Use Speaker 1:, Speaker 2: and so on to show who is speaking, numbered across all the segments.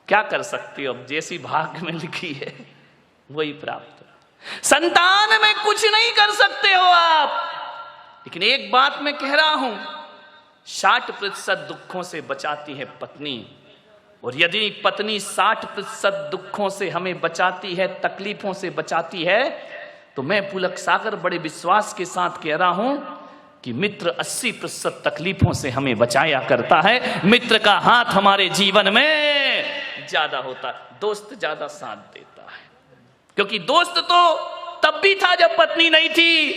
Speaker 1: क्या कर सकते हो, अब जैसी भाग्य में लिखी है वही प्राप्त हो। संतान में कुछ नहीं कर सकते हो आप, लेकिन एक बात मैं कह रहा हूं, 60% दुखों से बचाती है पत्नी, और यदि पत्नी 60% दुखों से हमें बचाती है, तकलीफों से बचाती है, तो मैं पुलक सागर बड़े विश्वास के साथ कह रहा हूं कि मित्र 80% तकलीफों से हमें बचाया करता है। मित्र का हाथ हमारे जीवन में ज्यादा होता है, दोस्त ज्यादा साथ देता है। क्योंकि दोस्त तो तब भी था जब पत्नी नहीं थी,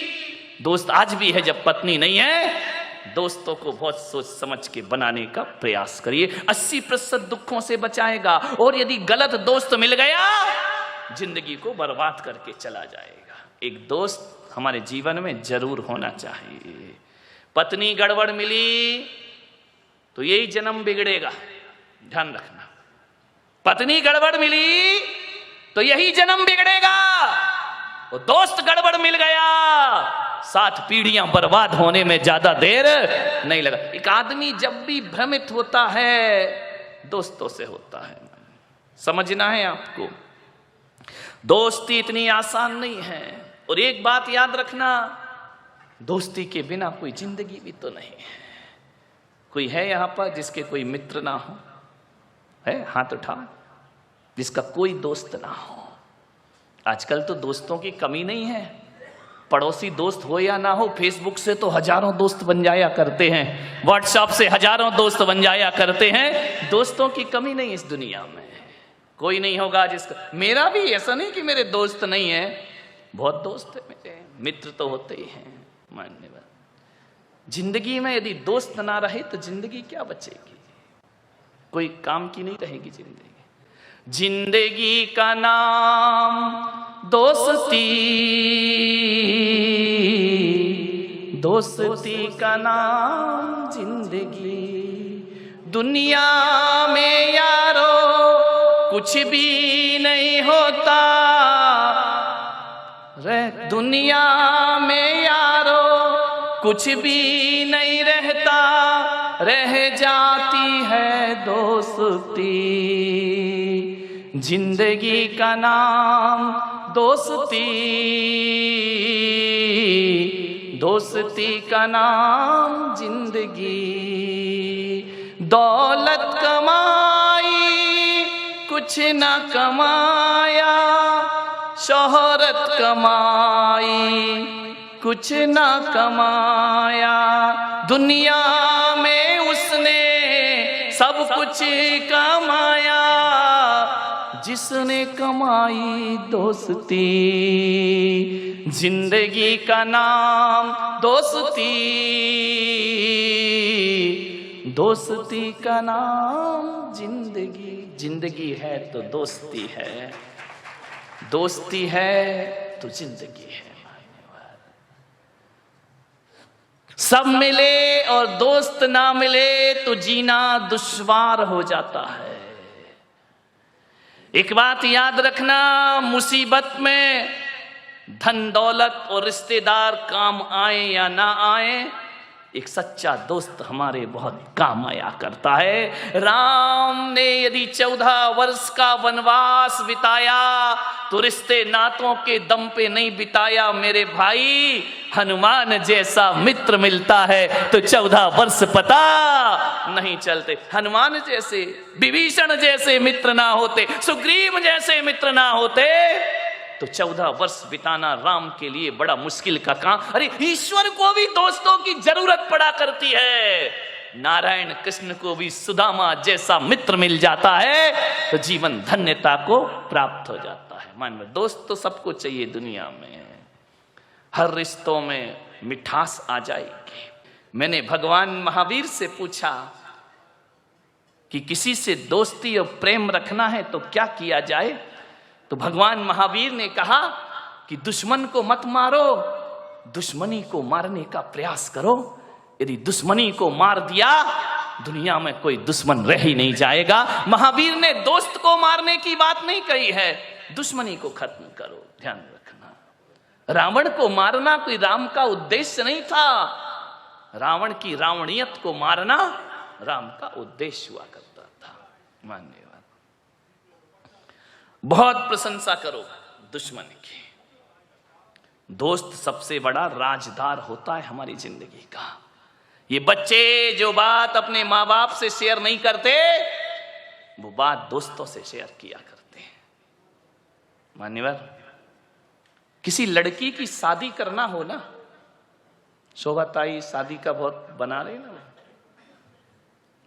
Speaker 1: दोस्त आज भी है जब पत्नी नहीं है। दोस्तों को बहुत सोच समझ के बनाने का प्रयास करिए, 80% दुखों से बचाएगा। और यदि गलत दोस्त मिल गया, जिंदगी को बर्बाद करके चला जाएगा। एक दोस्त हमारे जीवन में जरूर होना चाहिए। पत्नी गड़बड़ मिली तो यही जन्म बिगड़ेगा, ध्यान रखना। पत्नी गड़बड़ मिली तो यही जन्म बिगड़ेगा, और दोस्त गड़बड़ मिल गया, 7 पीढ़ियां बर्बाद होने में ज्यादा देर नहीं लगा। एक आदमी जब भी भ्रमित होता है, दोस्तों से होता है। समझना है आपको, दोस्ती इतनी आसान नहीं है। और एक बात याद रखना, दोस्ती के बिना कोई जिंदगी भी तो नहीं है। कोई है यहां पर जिसके कोई मित्र ना हो? है? हाथ उठा, जिसका कोई दोस्त ना हो। आजकल तो दोस्तों की कमी नहीं है, पड़ोसी दोस्त हो या ना हो, फेसबुक से तो हजारों दोस्त बन जाया करते हैं, व्हाट्सएप से हजारों दोस्त बन जाया करते हैं। दोस्तों की कमी नहीं इस दुनिया में, कोई नहीं होगा जिसका। मेरा भी ऐसा नहीं कि मेरे दोस्त नहीं है, बहुत दोस्त है मेरे, मित्र तो होते ही हैं। मान्यवर, जिंदगी में यदि दोस्त ना रहे तो जिंदगी क्या बचेगी, कोई काम की नहीं रहेगी जिंदगी। जिंदगी का नाम दोस्ती, दोस्ती का नाम जिंदगी। दुनिया में यारो कुछ भी नहीं होता रे, दुनिया में यारो कुछ भी नहीं रहता, रह जाती है दोस्ती। जिंदगी का नाम दोस्ती, दोस्ती का नाम जिंदगी। दौलत कमाई कुछ न कमाया, शोहरत कमाई कुछ न कमाया, दुनिया में उसने सब कुछ कमाया, जिसने कमाई दोस्ती। जिंदगी का नाम दोस्ती, दोस्ती का नाम जिंदगी। जिंदगी है तो दोस्ती है, दोस्ती है तो जिंदगी है। सब मिले और दोस्त ना मिले तो जीना दुश्वार हो जाता है। एक बात याद रखना, मुसीबत में धन दौलत और रिश्तेदार काम आए या ना आए, एक सच्चा दोस्त हमारे बहुत काम आया करता है। राम ने यदि 14 वर्ष का वनवास बिताया तो रिश्ते नातों के दम पे नहीं बिताया मेरे भाई। हनुमान जैसा मित्र मिलता है तो 14 वर्ष पता नहीं चलते। हनुमान जैसे, विभीषण जैसे मित्र ना होते, सुग्रीव जैसे मित्र ना होते तो 14 वर्ष बिताना राम के लिए बड़ा मुश्किल का काम। अरे ईश्वर को भी दोस्तों की जरूरत पड़ा करती है। नारायण कृष्ण को भी सुदामा जैसा मित्र मिल जाता है तो जीवन धन्यता को प्राप्त हो जाता है। मान लो दोस्त तो सबको चाहिए दुनिया में, हर रिश्तों में मिठास आ जाएगी। मैंने भगवान महावीर से पूछा कि किसी से दोस्ती और प्रेम रखना है तो क्या किया जाए, तो भगवान महावीर ने कहा कि दुश्मन को मत मारो, दुश्मनी को मारने का प्रयास करो। यदि दुश्मनी को मार दिया दुनिया में कोई दुश्मन रह ही नहीं जाएगा। महावीर ने दोस्त को मारने की बात नहीं कही है, दुश्मनी को खत्म करो। ध्यान रखना, रावण को मारना कोई राम का उद्देश्य नहीं था। रावण की रावणियत को मारना राम का उद्देश्य हुआ करता था। मान्यवाद। बहुत प्रशंसा करो दुश्मन की। दोस्त सबसे बड़ा राजदार होता है हमारी जिंदगी का। ये बच्चे जो बात अपने माँ बाप से शेयर नहीं करते, वो बात दोस्तों से शेयर किया करते हैं। मान्यवर, किसी लड़की की शादी करना हो ना, शोभा ताई शादी का बहुत बना रहे ना,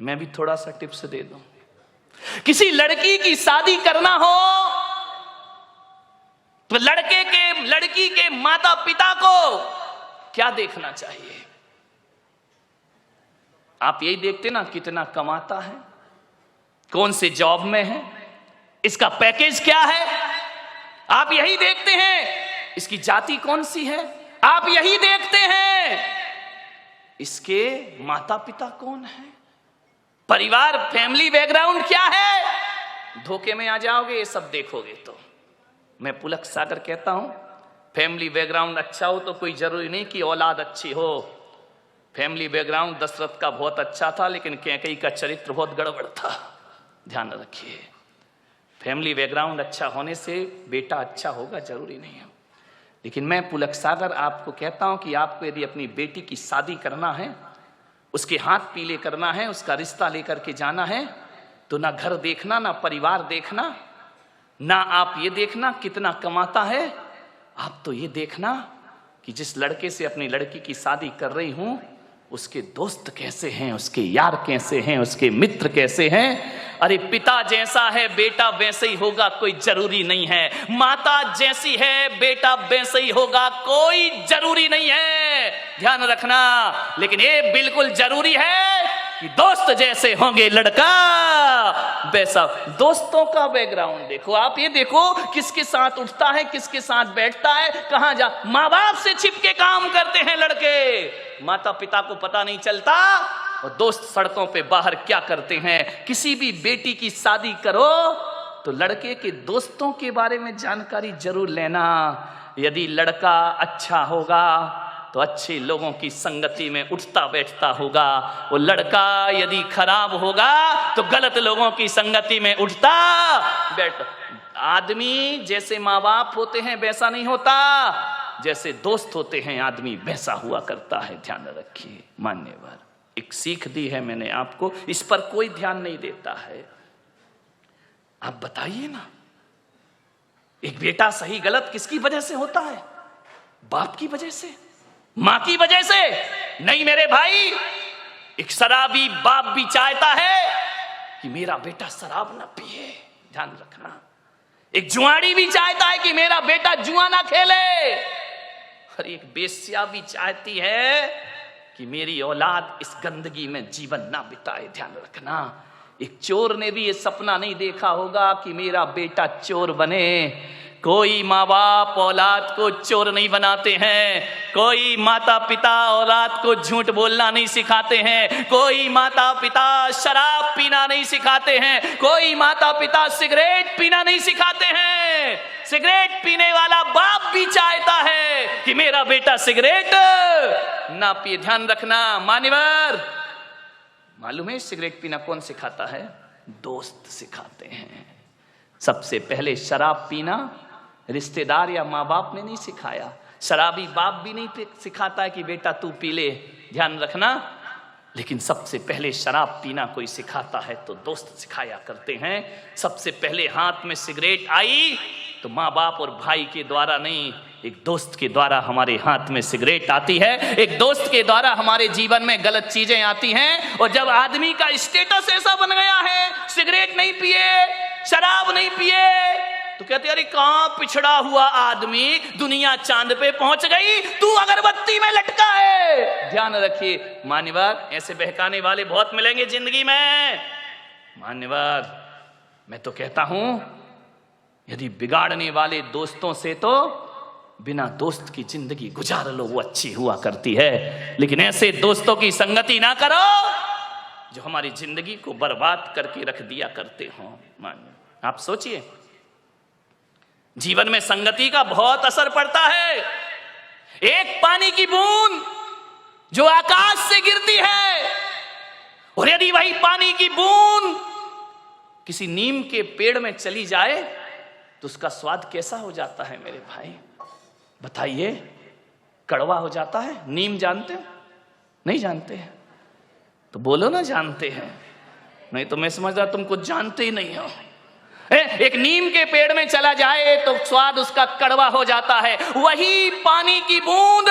Speaker 1: मैं भी थोड़ा सा टिप्स दे दूं। किसी लड़की की शादी करना हो तो लड़की के माता पिता को क्या देखना चाहिए? आप यही देखते ना, कितना कमाता है, कौन से जॉब में है, इसका पैकेज क्या है, आप यही देखते हैं। इसकी जाति कौन सी है, आप यही देखते हैं। इसके माता पिता कौन है, परिवार फैमिली बैकग्राउंड क्या है। धोखे में आ जाओगे ये सब देखोगे तो। मैं पुलक सागर कहता हूं, फैमिली बैकग्राउंड अच्छा हो तो कोई जरूरी नहीं कि औलाद अच्छी हो। फैमिली बैकग्राउंड दशरथ का बहुत अच्छा था, लेकिन कैकेयी का चरित्र बहुत गड़बड़ था। ध्यान रखिए, फैमिली बैकग्राउंड अच्छा होने से बेटा अच्छा होगा जरूरी नहीं है। लेकिन मैं पुलक सागर आपको कहता हूं कि आपको यदि अपनी बेटी की शादी करना है, उसके हाथ पीले करना है, उसका रिश्ता लेकर के जाना है, तो ना घर देखना, ना परिवार देखना, ना आप ये देखना कितना कमाता है। आप तो ये देखना कि जिस लड़के से अपनी लड़की की शादी कर रही हूं, उसके दोस्त कैसे हैं, उसके यार कैसे हैं, उसके मित्र कैसे हैं। अरे पिता जैसा है बेटा वैसे ही होगा, कोई जरूरी नहीं है। माता जैसी है बेटा वैसे ही होगा, कोई जरूरी नहीं है। ध्यान रखना। लेकिन ये बिल्कुल जरूरी है कि दोस्त जैसे होंगे लड़का वैसा। दोस्तों का बैकग्राउंड देखो, आप ये देखो किसके साथ उठता है, किसके साथ बैठता है, कहां जा। माँ बाप से छिपके काम करते हैं लड़के, माता पिता को पता नहीं चलता। और दोस्त सड़कों पे बाहर क्या करते हैं। किसी भी बेटी की शादी करो तो लड़के के दोस्तों के बारे में जानकारी जरूर लेना। यदि लड़का अच्छा होगा तो अच्छे लोगों की संगति में उठता बैठता होगा। वो लड़का यदि खराब होगा तो गलत लोगों की संगति में उठता बैठता। आदमी जैसे माँ बाप होते हैं वैसा नहीं होता, जैसे दोस्त होते हैं आदमी वैसा हुआ करता है। ध्यान रखिए। मान्यवर, एक सीख दी है मैंने आपको, इस पर कोई ध्यान नहीं देता है। आप बताइए ना, एक बेटा सही गलत किसकी वजह से होता है? बाप की वजह से, मां की वजह से नहीं मेरे भाई। एक शराबी बाप भी चाहता है कि मेरा बेटा शराब ना पिए। ध्यान रखना। एक जुआड़ी भी चाहता है कि मेरा बेटा जुआ ना खेले। और एक बेश्या भी चाहती है कि मेरी औलाद इस गंदगी में जीवन ना बिताए। ध्यान रखना। एक चोर ने भी ये सपना नहीं देखा होगा कि मेरा बेटा चोर बने। कोई माँ बाप औलाद को चोर नहीं बनाते हैं, कोई माता पिता औलाद को झूठ बोलना नहीं सिखाते हैं, कोई माता पिता शराब पीना नहीं सिखाते हैं, कोई माता पिता सिगरेट पीना नहीं सिखाते हैं। सिगरेट पीने वाला बाप भी चाहता है कि मेरा बेटा सिगरेट ना पिए। ध्यान रखना। मान्यवर, मालूम है सिगरेट पीना कौन सिखाता है? दोस्त सिखाते हैं। सबसे पहले शराब पीना रिश्तेदार या माँ बाप ने नहीं सिखाया। शराबी बाप भी नहीं सिखाता है कि बेटा तू पी ले। ध्यान रखना। लेकिन सबसे पहले शराब पीना कोई सिखाता है तो दोस्त सिखाया करते हैं। सबसे पहले हाथ में सिगरेट आई तो माँ बाप और भाई के द्वारा नहीं, एक दोस्त के द्वारा हमारे हाथ में सिगरेट आती है। एक दोस्त के द्वारा हमारे जीवन में गलत चीजें आती हैं। और जब आदमी का स्टेटस ऐसा बन गया है, सिगरेट नहीं पिए, शराब नहीं पिए, तो कहते अरे कहां पिछड़ा हुआ आदमी, दुनिया चांद पे पहुंच गई, तू अगरबत्ती में लटका है। ध्यान रखिए मान्यवर, ऐसे बहकाने वाले बहुत मिलेंगे जिंदगी में। मान्यवर, मैं तो कहता हूं यदि बिगाड़ने वाले दोस्तों से तो बिना दोस्त की जिंदगी गुजार लो, वो अच्छी हुआ करती है। लेकिन ऐसे दोस्तों की संगति ना करो जो हमारी जिंदगी को बर्बाद करके रख दिया करते हो। आप सोचिए, जीवन में संगति का बहुत असर पड़ता है। एक पानी की बूंद जो आकाश से गिरती है, और यदि वही पानी की बूंद किसी नीम के पेड़ में चली जाए तो उसका स्वाद कैसा हो जाता है मेरे भाई, बताइए? कड़वा हो जाता है। नीम जानते हो? नहीं जानते हैं तो बोलो ना जानते हैं, नहीं तो मैं समझदा तुम कुछ जानते ही नहीं हो। एक नीम के पेड़ में चला जाए तो स्वाद उसका कड़वा हो जाता है। वही पानी की बूंद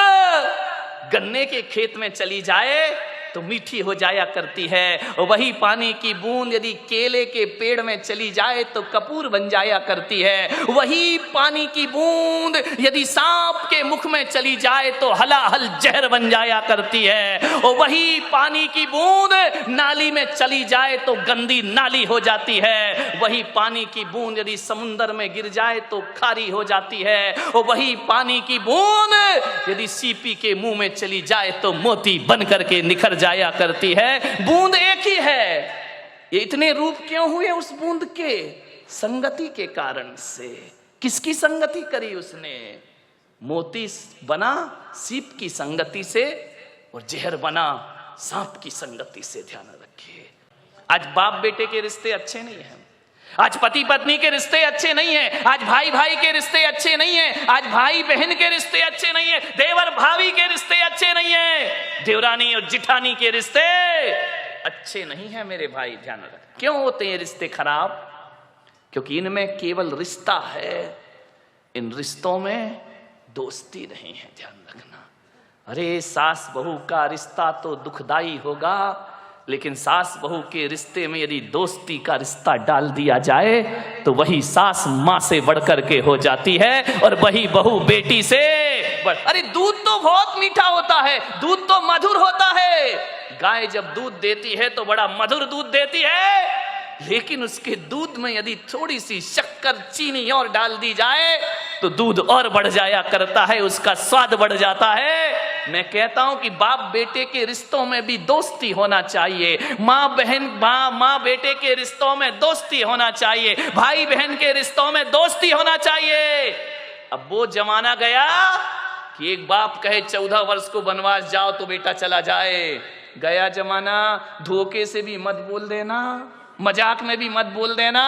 Speaker 1: गन्ने के खेत में चली जाए तो मीठी हो जाया करती है। वही पानी की बूंद यदि केले के पेड़ में चली जाए तो कपूर बन जाया करती है। वही पानी की बूंद यदि सांप के मुख में चली जाए तो हलाहल जहर बन जाया करती है। और वही पानी की बूंद नाली में चली जाए तो गंदी नाली हो जाती है। वही पानी की बूंद यदि समुंदर में गिर जाए तो खारी हो जाती है। और वही पानी की बूंद यदि सीपी के मुंह में चली जाए तो मोती बन करके निखर जाया करती है। बूंद एक ही है। ये इतने रूप क्यों हुए उस बूंद के? संगति के कारण से। किसकी संगति करी उसने? मोती बना सीप की संगति से और जहर बना सांप की संगति से। ध्यान रखिए, आज बाप बेटे के रिश्ते अच्छे नहीं हैं, आज पति पत्नी के रिश्ते अच्छे नहीं हैं, आज भाई भाई के रिश्ते अच्छे नहीं हैं, आज भाई बहन के रिश्ते अच्छे नहीं हैं, देवर भाभी के रिश्ते अच्छे नहीं हैं, देवरानी और जिठानी के रिश्ते अच्छे नहीं हैं मेरे भाई। ध्यान रख, क्यों होते हैं रिश्ते खराब? क्योंकि इनमें केवल रिश्ता है, इन रिश्तों में दोस्ती नहीं है। ध्यान रखना। अरे सास बहू का रिश्ता तो दुखदाई होगा, लेकिन सास बहू के रिश्ते में यदि दोस्ती का रिश्ता डाल दिया जाए तो वही सास माँ से बढ़कर के हो जाती है और वही बहू बेटी से अरे दूध तो बहुत मीठा होता है, दूध तो मधुर होता है। गाय जब दूध देती है तो बड़ा मधुर दूध देती है, लेकिन उसके दूध में यदि थोड़ी सी शक्कर चीनी और डाल दी जाए तो दूध और बढ़ जाया करता है, उसका स्वाद बढ़ जाता है। मैं कहता हूं कि बाप बेटे के रिश्तों में भी दोस्ती होना चाहिए, माँ बहन माँ बेटे के रिश्तों में दोस्ती होना चाहिए, भाई बहन के रिश्तों में दोस्ती होना चाहिए। अब वो जमाना गया कि एक बाप कहे 14 वर्ष को वनवास जाओ तो बेटा चला जाए। गया जमाना। धोखे से भी मत बोल देना, मजाक में भी मत बोल देना,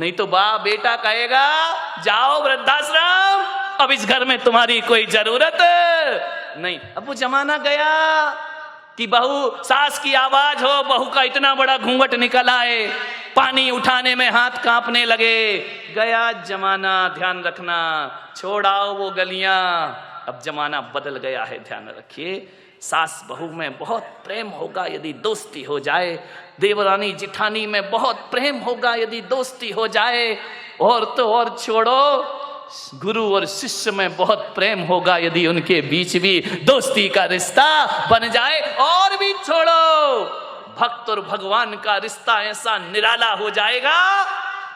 Speaker 1: नहीं तो बाप बेटा कहेगा जाओ वृद्धाश्रम, अब इस घर में तुम्हारी कोई जरूरत नहीं। अब वो जमाना गया कि बहू सास की आवाज हो, बहू का इतना बड़ा घूंघट निकल आए, पानी उठाने में हाथ कांपने लगे। गया जमाना। ध्यान रखना, छोड़ाओ वो गलियां। अब जमाना बदल गया है। ध्यान रखिए, सास बहू में बहुत प्रेम होगा यदि दोस्ती हो जाए, देवरानी जिठानी में बहुत प्रेम होगा यदि दोस्ती हो जाए, और तो और छोड़ो गुरु और शिष्य में बहुत प्रेम होगा यदि उनके बीच भी दोस्ती का रिश्ता बन जाए, और भी छोड़ो भक्त और भगवान का रिश्ता ऐसा निराला हो जाएगा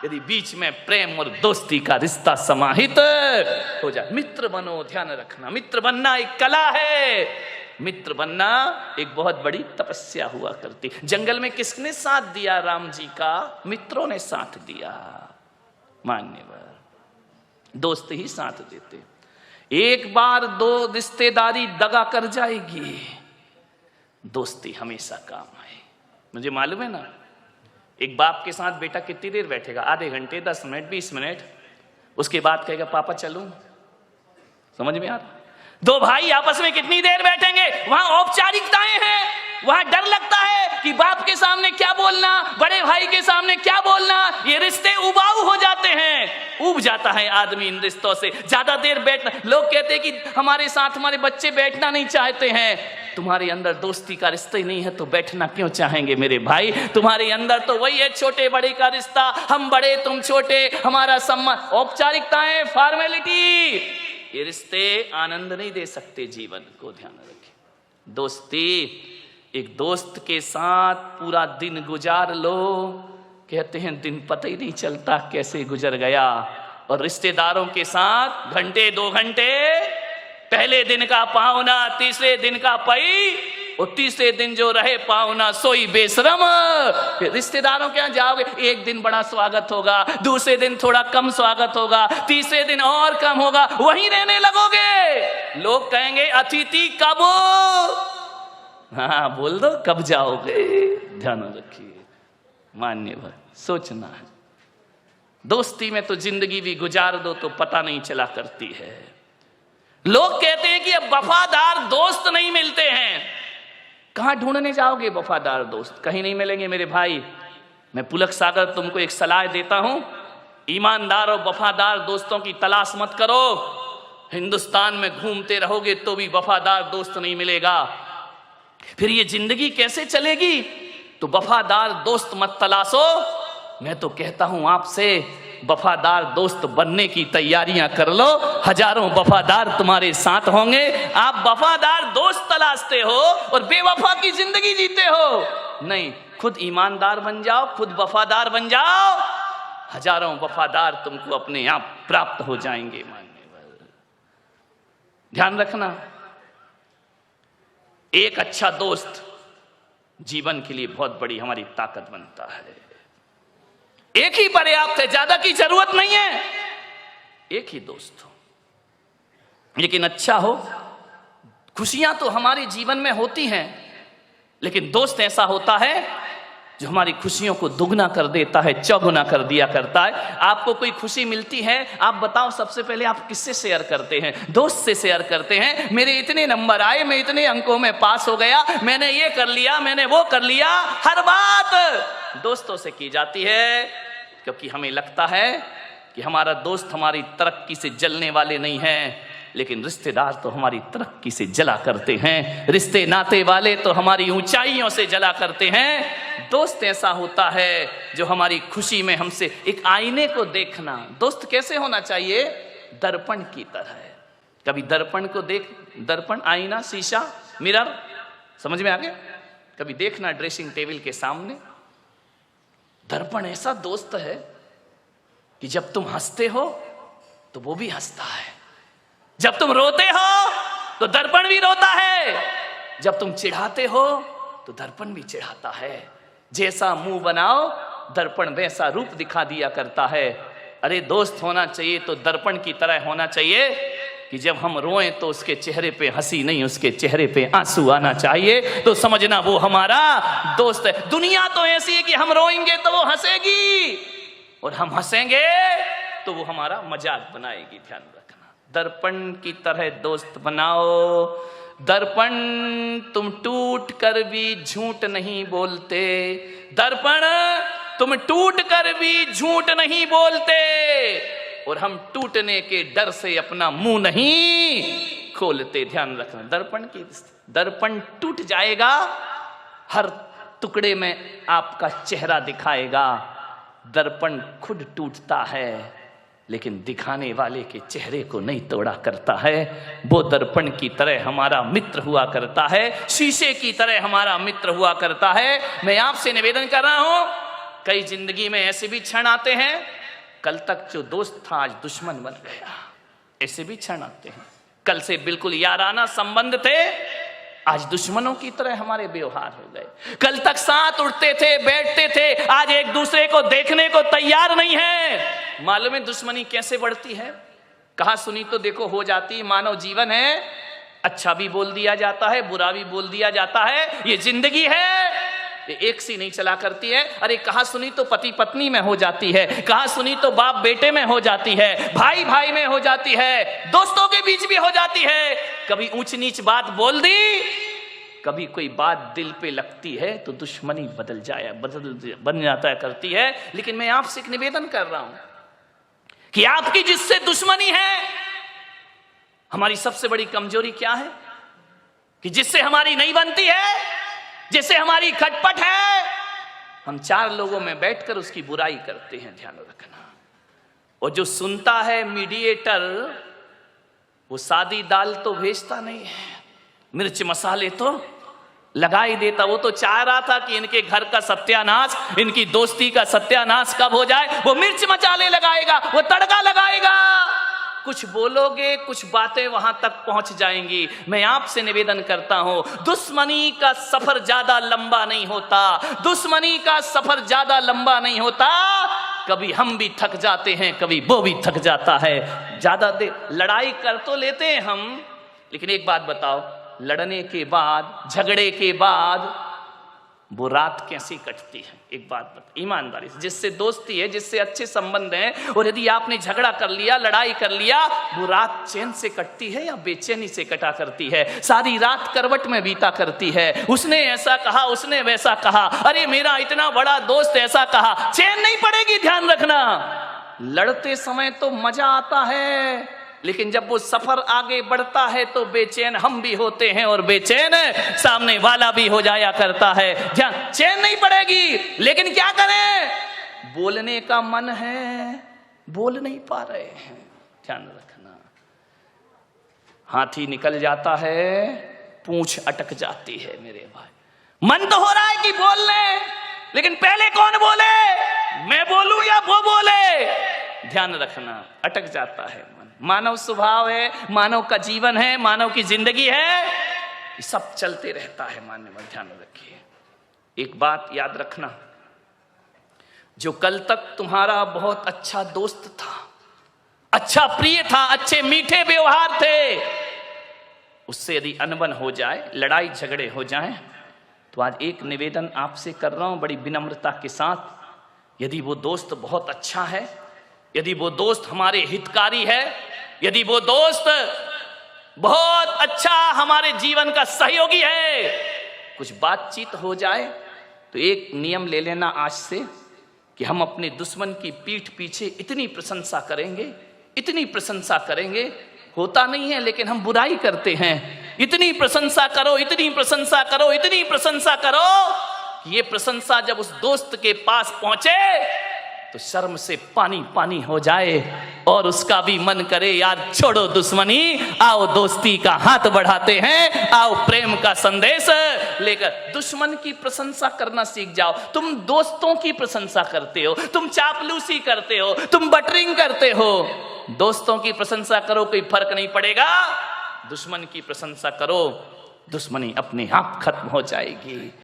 Speaker 1: यदि बीच में प्रेम और दोस्ती का रिश्ता समाहित हो जाए। मित्र बनो। ध्यान रखना, मित्र बनना एक कला है, मित्र बनना एक बहुत बड़ी तपस्या हुआ करती। जंगल में किसने साथ दिया राम जी का? मित्रों ने साथ दिया। मान्यवर, दोस्त ही साथ देते। एक बार दो रिश्तेदारी दगा कर जाएगी, दोस्ती हमेशा काम आए। मुझे मालूम है ना, एक बाप के साथ बेटा कितनी देर बैठेगा? आधे घंटे, 10 मिनट, 20 मिनट। उसके बाद कहेगा पापा चलूं? समझ में आ रहा? दो भाई आपस में कितनी देर बैठेंगे? वहां औपचारिकताएं हैं, वहां डर लगता है कि बाप के सामने क्या बोलना, बड़े भाई के सामने क्या बोलना। ये रिश्ते उबाऊ हो जाते हैं, उब जाता है आदमी इन रिश्तों से। ज्यादा देर बैठना, लोग कहते हैं कि हमारे साथ हमारे बच्चे बैठना नहीं चाहते हैं। तुम्हारे अंदर दोस्ती का रिश्ता ही नहीं है तो बैठना क्यों चाहेंगे मेरे भाई? तुम्हारे अंदर तो वही है छोटे बड़े का रिश्ता, हम बड़े तुम छोटे, हमारा सम्मान। औपचारिकताएं, फॉर्मेलिटी, ये रिश्ते आनंद नहीं दे सकते जीवन को। ध्यान रखें, दोस्ती, एक दोस्त के साथ पूरा दिन गुजार लो, कहते हैं दिन पता ही नहीं चलता कैसे गुजर गया। और रिश्तेदारों के साथ घंटे 2 घंटे, पहले दिन का पाहुना, तीसरे दिन का पई, और तीसरे दिन जो रहे पाहुना सोई बेशरम। रिश्तेदारों के यहाँ जाओगे, एक दिन बड़ा स्वागत होगा, दूसरे दिन थोड़ा कम स्वागत होगा, तीसरे दिन और कम होगा, वहीं रहने लगोगे। लोग कहेंगे अतिथि कब? हाँ बोल दो, कब जाओगे? ध्यान रखिए, मान्यवर, सोचना है। दोस्ती में तो जिंदगी भी गुजार दो तो पता नहीं चला करती है। लोग कहते हैं कि अब वफादार दोस्त नहीं मिलते हैं। कहां ढूंढने जाओगे वफादार दोस्त? कहीं नहीं मिलेंगे मेरे भाई। मैं पुलक सागर तुमको एक सलाह देता हूं, ईमानदार और वफादार दोस्तों की तलाश मत करो। हिंदुस्तान में घूमते रहोगे तो भी वफादार दोस्त नहीं मिलेगा, फिर ये जिंदगी कैसे चलेगी? तो वफादार दोस्त मत तलाशो। मैं तो कहता हूं आपसे, वफादार दोस्त बनने की तैयारियां कर लो, हजारों वफादार तुम्हारे साथ होंगे। आप वफादार दोस्त तलाशते हो और बेवफा की जिंदगी जीते हो। नहीं, खुद ईमानदार बन जाओ, खुद वफादार बन जाओ, हजारों वफादार तुमको अपने आप प्राप्त हो जाएंगे। ध्यान रखना, एक अच्छा दोस्त जीवन के लिए बहुत बड़ी हमारी ताकत बनता है। एक ही पर्याप्त है, ज्यादा की जरूरत नहीं है। एक ही दोस्त हो, लेकिन अच्छा हो। खुशियां तो हमारे जीवन में होती हैं, लेकिन दोस्त ऐसा होता है जो हमारी खुशियों को दुगना कर देता है, चौगुना कर दिया करता है। आपको कोई खुशी मिलती है, आप बताओ सबसे पहले आप किससे शेयर करते हैं? दोस्त से शेयर करते हैं। मेरे इतने नंबर आए, मैं इतने अंकों में पास हो गया, मैंने ये कर लिया, मैंने वो कर लिया। हर बात दोस्तों से की जाती है, क्योंकि हमें लगता है कि हमारा दोस्त हमारी तरक्की से जलने वाले नहीं है, लेकिन रिश्तेदार तो हमारी तरक्की से जला करते हैं। रिश्ते नाते वाले तो हमारी ऊंचाइयों से जला करते हैं। दोस्त ऐसा होता है जो हमारी खुशी में हमसे, एक आईने को देखना। दोस्त कैसे होना चाहिए? दर्पण की तरह। कभी दर्पण को देख, दर्पण, आईना, शीशा, मिरर, समझ में आ गया? कभी देखना ड्रेसिंग टेबल के सामने। दर्पण ऐसा दोस्त है कि जब तुम हंसते हो तो वो भी हंसता है, जब तुम रोते हो तो दर्पण भी रोता है, जब तुम चिढ़ाते हो तो दर्पण भी चिढ़ाता है। जैसा मुंह बनाओ दर्पण वैसा रूप दिखा दिया करता है। अरे दोस्त होना चाहिए तो दर्पण की तरह होना चाहिए कि जब हम रोएं तो उसके चेहरे पे हंसी नहीं, उसके चेहरे पे आंसू आना चाहिए, तो समझना वो हमारा दोस्त है। दुनिया तो ऐसी है कि हम रोएंगे तो वो हंसेगी और हम हंसेंगे तो वो हमारा मजाक बनाएगी। ध्यान रखना, दर्पण की तरह दोस्त बनाओ। दर्पण तुम टूट कर भी झूठ नहीं बोलते, दर्पण तुम टूट कर भी झूठ नहीं बोलते, और हम टूटने के डर से अपना मुंह नहीं खोलते। ध्यान रखना, दर्पण टूट जाएगा, हर टुकड़े में आपका चेहरा दिखाएगा। दर्पण खुद टूटता है, लेकिन दिखाने वाले के चेहरे को नहीं तोड़ा करता है। वो दर्पण की तरह हमारा मित्र हुआ करता है, शीशे की तरह हमारा मित्र हुआ करता है। मैं आपसे निवेदन कर रहा हूं, कई जिंदगी में ऐसे भी क्षण आते हैं, कल तक जो दोस्त था आज दुश्मन बन गया, ऐसे भी क्षण आते हैं। कल से बिल्कुल याराना संबंध थे, आज दुश्मनों की तरह हमारे व्यवहार हो गए। कल तक साथ उठते थे, बैठते थे, आज एक दूसरे को देखने को तैयार नहीं है। मालूम है दुश्मनी कैसे बढ़ती है? कहा सुनी तो देखो हो जाती है। मानव जीवन है, अच्छा भी बोल दिया जाता है, बुरा भी बोल दिया जाता है, ये जिंदगी है, ये एक सी नहीं चला करती है। अरे कहा सुनी तो पति पत्नी में हो जाती है, कहा सुनी तो बाप बेटे में हो जाती है, भाई भाई में हो जाती है, दोस्तों के बीच भी हो जाती है। कभी ऊंच नीच बात बोल दी, कभी कोई बात दिल पे लगती है तो दुश्मनी बन जाता करती है। लेकिन मैं आपसे एक निवेदन कर रहा हूं कि आपकी जिससे दुश्मनी है, हमारी सबसे बड़ी कमजोरी क्या है? कि जिससे हमारी नहीं बनती है, जिससे हमारी खटपट है, हम चार लोगों में बैठकर उसकी बुराई करते हैं। ध्यान रखना, और जो सुनता है मीडिएटर, वो सादी दाल तो भेजता नहीं है, मिर्च मसाले तो लगा ही देता। वो तो चाह रहा था कि इनके घर का सत्यानाश, इनकी दोस्ती का सत्यानाश कब हो जाए, वो मिर्च मसाले लगाएगा, वो तड़का लगाएगा। कुछ बोलोगे, कुछ बातें वहां तक पहुंच जाएंगी। मैं आपसे निवेदन करता हूं, दुश्मनी का सफर ज्यादा लंबा नहीं होता, दुश्मनी का सफर ज्यादा लंबा नहीं होता। कभी हम भी थक जाते हैं, कभी वो भी थक जाता है। ज्यादा देर लड़ाई कर तो लेते हैं हम, लेकिन एक बात बताओ, लड़ने के बाद, झगड़े के बाद वो रात कैसी कटती है। एक बात बता, ईमानदारी से, जिससे दोस्ती है, जिससे अच्छे संबंध हैं, और यदि आपने झगड़ा कर लिया, लड़ाई कर लिया, वो रात चैन से कटती है या बेचैनी से कटा करती है? सारी रात करवट में बीता करती है। उसने ऐसा कहा, उसने वैसा कहा, अरे मेरा इतना बड़ा दोस्त ऐसा कहा, चैन नहीं पड़ेगी। ध्यान रखना, लड़ते समय तो मजा आता है, लेकिन जब वो सफर आगे बढ़ता है तो बेचैन हम भी होते हैं और बेचैन सामने वाला भी हो जाया करता है। ध्यान, चैन नहीं पड़ेगी, लेकिन क्या करें? बोलने का मन है, बोल नहीं पा रहे हैं। ध्यान रखना, हाथी निकल जाता है, पूंछ अटक जाती है मेरे भाई। मन तो हो रहा है कि बोल ले, लेकिन पहले कौन बोले, मैं बोलूं या वो बोले? ध्यान रखना, अटक जाता है मन। मानव स्वभाव है, मानव का जीवन है, मानव की जिंदगी है, ये सब चलते रहता है। मान्यवर ध्यान रखिए, एक बात याद रखना, जो कल तक तुम्हारा बहुत अच्छा दोस्त था, अच्छा प्रिय था, अच्छे मीठे व्यवहार थे, उससे यदि अनबन हो जाए, लड़ाई झगड़े हो जाए, तो आज एक निवेदन आपसे कर रहा हूं बड़ी विनम्रता के साथ। यदि वो दोस्त बहुत अच्छा है, यदि वो दोस्त हमारे हितकारी है, यदि वो दोस्त बहुत अच्छा हमारे जीवन का सहयोगी है, कुछ बातचीत हो जाए, तो एक नियम ले लेना आज से कि हम अपने दुश्मन की पीठ पीछे इतनी प्रशंसा करेंगे, इतनी प्रशंसा करेंगे, होता नहीं है लेकिन हम बुराई करते हैं, इतनी प्रशंसा करो, इतनी प्रशंसा करो, इतनी प्रशंसा करो, ये प्रशंसा जब उस दोस्त के पास पहुंचे तो शर्म से पानी पानी हो जाए और उसका भी मन करे यार छोड़ो दुश्मनी, आओ दोस्ती का हाथ बढ़ाते हैं, आओ प्रेम का संदेश लेकर। दुश्मन की प्रशंसा करना सीख जाओ। तुम दोस्तों की प्रशंसा करते हो, तुम चापलूसी करते हो, तुम बटरिंग करते हो। दोस्तों की प्रशंसा करो, कोई फर्क नहीं पड़ेगा। दुश्मन की प्रशंसा करो, दुश्मनी अपने आप खत्म हो जाएगी।